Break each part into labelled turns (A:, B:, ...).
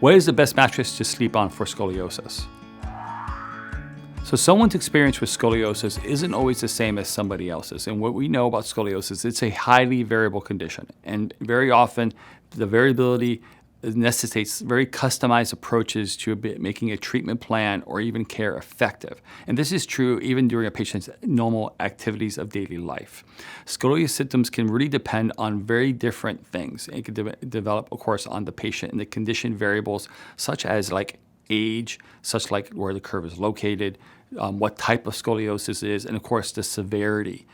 A: What is the best mattress to sleep on for scoliosis? So someone's experience with scoliosis isn't always the same as somebody else's. And what we know about scoliosis, it's a highly variable condition. And very often the variability necessitates very customized approaches to making a treatment plan or even care effective. And this is true even during a patient's normal activities of daily life. Scoliosis symptoms can really depend on very different things. It can develop, of course, on the patient and the condition variables such as like age, such like where the curve is located, what type of scoliosis is, and of course the severity.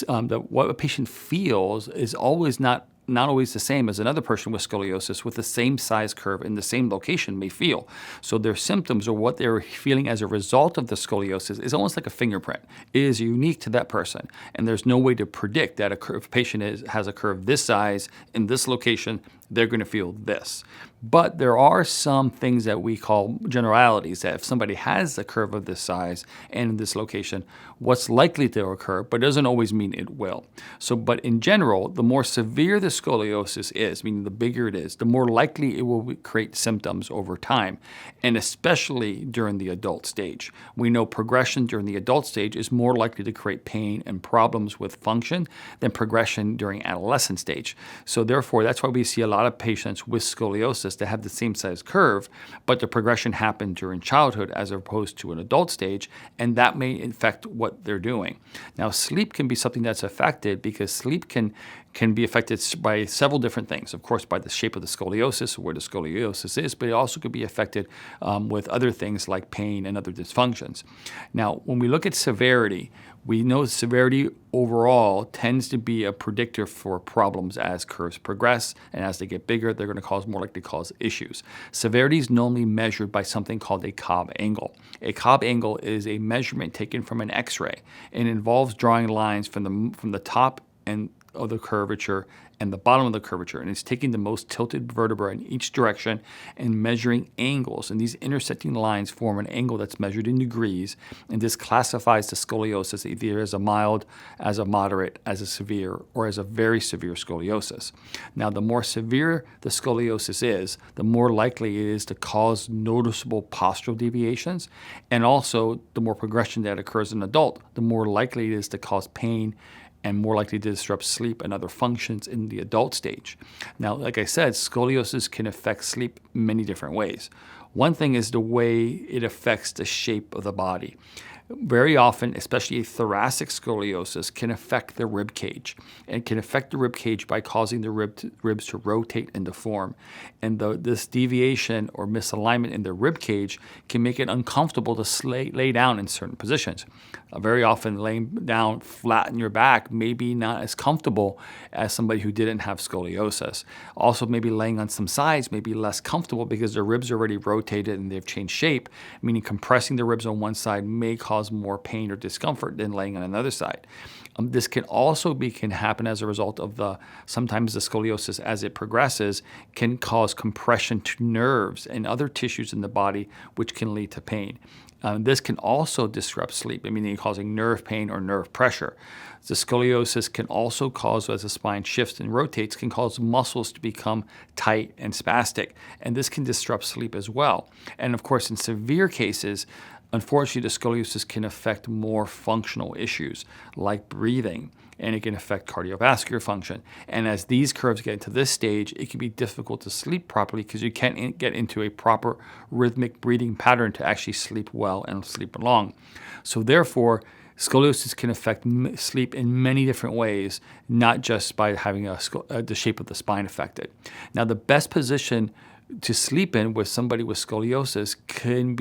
A: What a patient feels is always not always the same as another person with scoliosis with the same size curve in the same location may feel. So their symptoms or what they're feeling as a result of the scoliosis is almost like a fingerprint. It is unique to that person, and there's no way to predict that if a patient has a curve this size in this location, they're going to feel this. But there are some things that we call generalities, that if somebody has a curve of this size and in this location, what's likely to occur, but doesn't always mean it will. But in general, the more severe the scoliosis is, meaning the bigger it is, the more likely it will create symptoms over time, and especially during the adult stage. We know progression during the adult stage is more likely to create pain and problems with function than progression during adolescent stage. So therefore, that's why we see a lot of patients with scoliosis that have the same size curve, but the progression happened during childhood as opposed to an adult stage, and that may affect what they're doing. Now, sleep can be something that's affected because sleep can be affected by several different things. Of course, by the shape of the scoliosis, where the scoliosis is, but it also could be affected with other things like pain and other dysfunctions. Now, when we look at severity, we know severity overall tends to be a predictor for problems as curves progress, and as they get bigger, they're going to more likely cause issues. Severity is normally measured by something called a Cobb angle. A Cobb angle is a measurement taken from an X-ray, and involves drawing lines from the top and of the curvature and the bottom of the curvature, and it's taking the most tilted vertebra in each direction and measuring angles, and these intersecting lines form an angle that's measured in degrees, and this classifies the scoliosis either as a mild, as a moderate, as a severe, or as a very severe scoliosis. Now, the more severe the scoliosis is, the more likely it is to cause noticeable postural deviations, and also the more progression that occurs in an adult, the more likely it is to cause pain and more likely to disrupt sleep and other functions in the adult stage. Now, like I said, scoliosis can affect sleep many different ways. One thing is the way it affects the shape of the body. Very often, especially a thoracic scoliosis, can affect the rib cage, and can affect the rib cage by causing the ribs to rotate and deform. And this deviation or misalignment in the rib cage can make it uncomfortable to lay down in certain positions. Very often, laying down flat on your back may be not as comfortable as somebody who didn't have scoliosis. Also, maybe laying on some sides may be less comfortable because the ribs are already rotated and they've changed shape, meaning compressing the ribs on one side may cause more pain or discomfort than laying on another side. This can also can happen as a result of sometimes the scoliosis as it progresses can cause compression to nerves and other tissues in the body, which can lead to pain. This can also disrupt sleep, meaning causing nerve pain or nerve pressure. The scoliosis can also cause, as the spine shifts and rotates, can cause muscles to become tight and spastic, and this can disrupt sleep as well. And of course, in severe cases, unfortunately, the scoliosis can affect more functional issues like breathing, and it can affect cardiovascular function. And as these curves get to this stage, it can be difficult to sleep properly because you can't get into a proper rhythmic breathing pattern to actually sleep well and sleep long. So therefore, scoliosis can affect sleep in many different ways, not just by having the shape of the spine affected. Now, the best position to sleep in with somebody with scoliosis could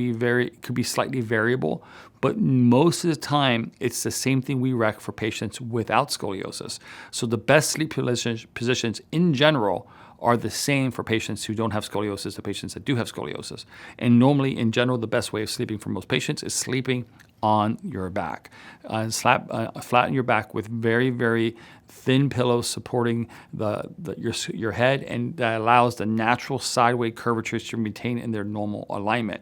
A: be slightly variable, but most of the time it's the same thing we rec for patients without scoliosis. So the best sleep positions in general are the same for patients who don't have scoliosis to patients that do have scoliosis. And normally, in general, the best way of sleeping for most patients is sleeping on your back. Flatten your back with very, very thin pillows supporting your head, and that allows the natural sideways curvatures to maintain in their normal alignment.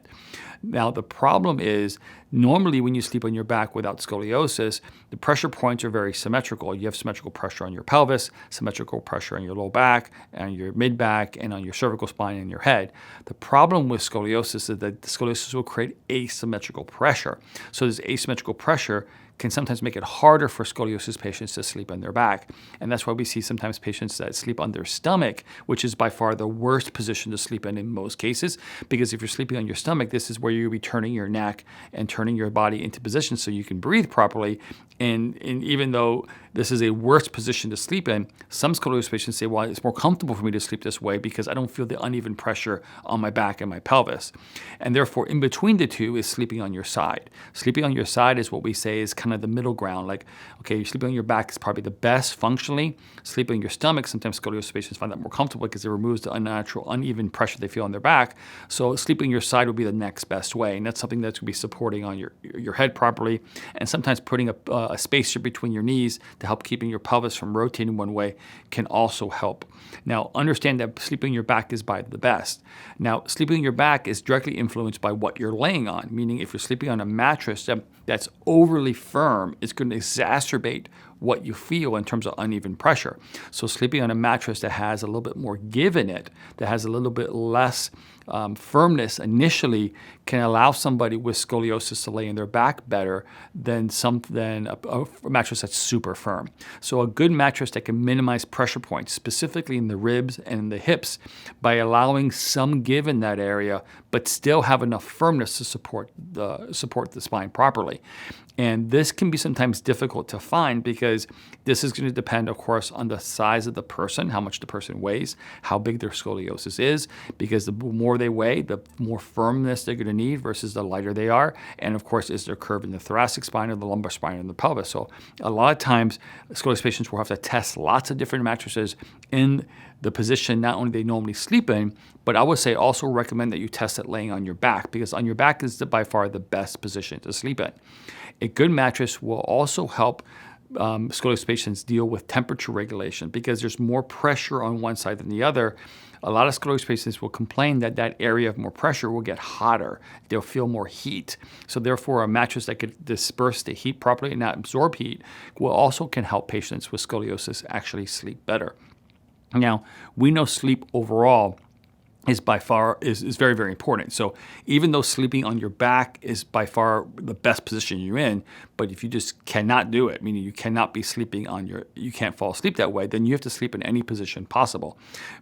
A: Now, the problem is normally when you sleep on your back without scoliosis, the pressure points are very symmetrical. You have symmetrical pressure on your pelvis, symmetrical pressure on your low back, and your mid back, and on your cervical spine and your head. The problem with scoliosis is that the scoliosis will create asymmetrical pressure. So this asymmetrical pressure can sometimes make it harder for scoliosis patients to sleep on their back. And that's why we see sometimes patients that sleep on their stomach, which is by far the worst position to sleep in most cases. Because if you're sleeping on your stomach, this is where you'll be turning your neck and turning your body into position so you can breathe properly. And even though this is a worse position to sleep in, some scoliosis patients say, well, it's more comfortable for me to sleep this way because I don't feel the uneven pressure on my back and my pelvis. And therefore, in between the two is sleeping on your side. Sleeping on your side is what we say is kind of the middle ground. Like, okay, sleeping on your back is probably the best functionally. Sleeping on your stomach, sometimes scoliosis patients find that more comfortable because it removes the unnatural, uneven pressure they feel on their back. So sleeping on your side would be the next best way. And that's something that's going to be supporting on your head properly, and sometimes putting a spacer between your knees to help keeping your pelvis from rotating one way can also help. Now, understand that sleeping on your back is by the best. Now, sleeping on your back is directly influenced by what you're laying on, meaning if you're sleeping on a mattress that's overly firm, it's going to exacerbate what you feel in terms of uneven pressure. So sleeping on a mattress that has a little bit more give in it, that has a little bit less firmness initially, can allow somebody with scoliosis to lay in their back better than a mattress that's super firm. So a good mattress that can minimize pressure points, specifically in the ribs and in the hips, by allowing some give in that area, but still have enough firmness to support the spine properly. And this can be sometimes difficult to find because this is going to depend, of course, on the size of the person, how much the person weighs, how big their scoliosis is, because the more they weigh, the more firmness they're going to need versus the lighter they are. And of course, is there curve in the thoracic spine or the lumbar spine or the pelvis? So a lot of times, scoliosis patients will have to test lots of different mattresses in the position not only they normally sleep in, but I would say also recommend that you test it laying on your back, because on your back is by far the best position to sleep in. A good mattress will also help scoliosis patients deal with temperature regulation because there's more pressure on one side than the other. A lot of scoliosis patients will complain that that area of more pressure will get hotter. They'll feel more heat. So therefore, a mattress that could disperse the heat properly and not absorb heat can help patients with scoliosis actually sleep better. Now, we know sleep overall is very, very important. So even though sleeping on your back is by far the best position you're in, but if you just cannot do it, meaning you cannot be sleeping you can't fall asleep that way, then you have to sleep in any position possible.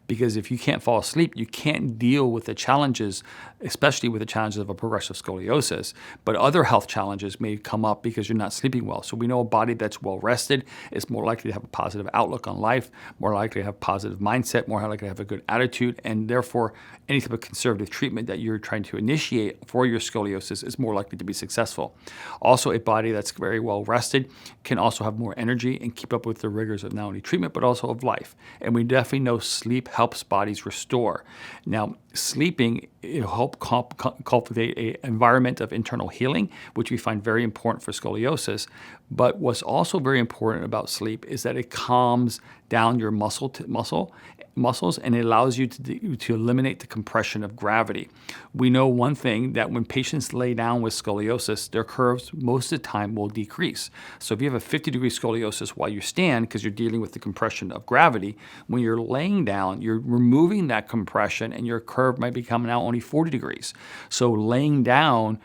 A: Because if you can't fall asleep, you can't deal with the challenges, especially with the challenges of a progressive scoliosis. But other health challenges may come up because you're not sleeping well. So we know a body that's well rested is more likely to have a positive outlook on life, more likely to have positive mindset, more likely to have a good attitude, and therefore any type of conservative treatment that you're trying to initiate for your scoliosis is more likely to be successful. Also, a body that's very well rested can also have more energy and keep up with the rigors of not only treatment but also of life. And we definitely know sleep helps bodies restore. Now, sleeping helps cultivate an environment of internal healing, which we find very important for scoliosis. But what's also very important about sleep is that it calms down your muscles, and it allows you to eliminate the compression of gravity. We know one thing, that when patients lay down with scoliosis, their curves most of the time will decrease. So if you have a 50-degree scoliosis while you stand, because you're dealing with the compression of gravity, when you're laying down, you're removing that compression and your curve might become now only 40 degrees. So laying down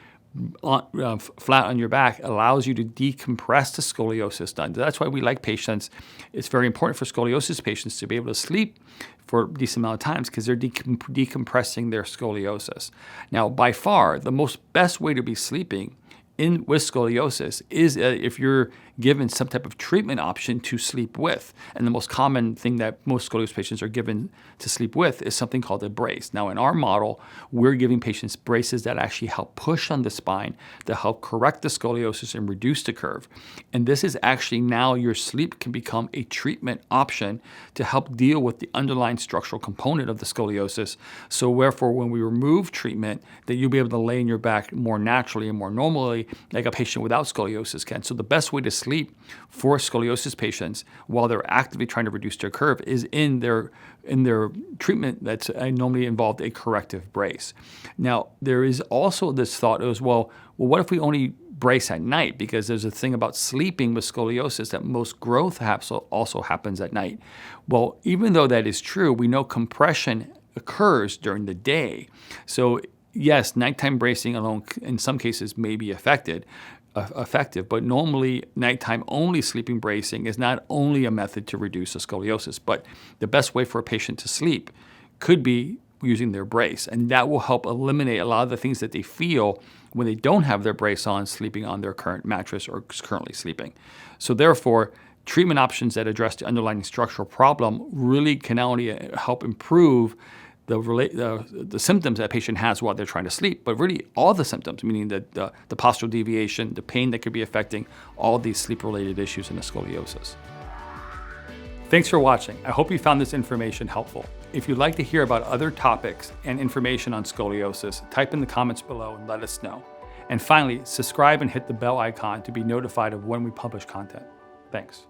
A: flat on your back allows you to decompress the scoliosis done. That's why we like patients. It's very important for scoliosis patients to be able to sleep for a decent amount of times because they're decompressing their scoliosis. Now, by far, the best way to be sleeping with scoliosis is if you're given some type of treatment option to sleep with. And the most common thing that most scoliosis patients are given to sleep with is something called a brace. Now, in our model, we're giving patients braces that actually help push on the spine, that help correct the scoliosis and reduce the curve. And this is actually now your sleep can become a treatment option to help deal with the underlying structural component of the scoliosis. So wherefore, when we remove treatment, that you'll be able to lay in your back more naturally and more normally like a patient without scoliosis can. So the best way to sleep for scoliosis patients while they're actively trying to reduce their curve is in their treatment that's normally involved a corrective brace. Now, there is also this thought as well, what if we only brace at night? Because there's a thing about sleeping with scoliosis that most growth also happens at night. Well, even though that is true, we know compression occurs during the day. So yes, nighttime bracing alone in some cases may be effective, but normally nighttime only sleeping bracing is not only a method to reduce the scoliosis, but the best way for a patient to sleep could be using their brace. And that will help eliminate a lot of the things that they feel when they don't have their brace on, sleeping on their current mattress or currently sleeping. So therefore, treatment options that address the underlying structural problem really can not only help improve the symptoms that a patient has while they're trying to sleep, but really all the symptoms, meaning the postural deviation, the pain that could be affecting all these sleep-related issues in the scoliosis. Thanks for watching. I hope you found this information helpful. If you'd like to hear about other topics and information on scoliosis, type in the comments below and let us know. And finally, subscribe and hit the bell icon to be notified of when we publish content. Thanks.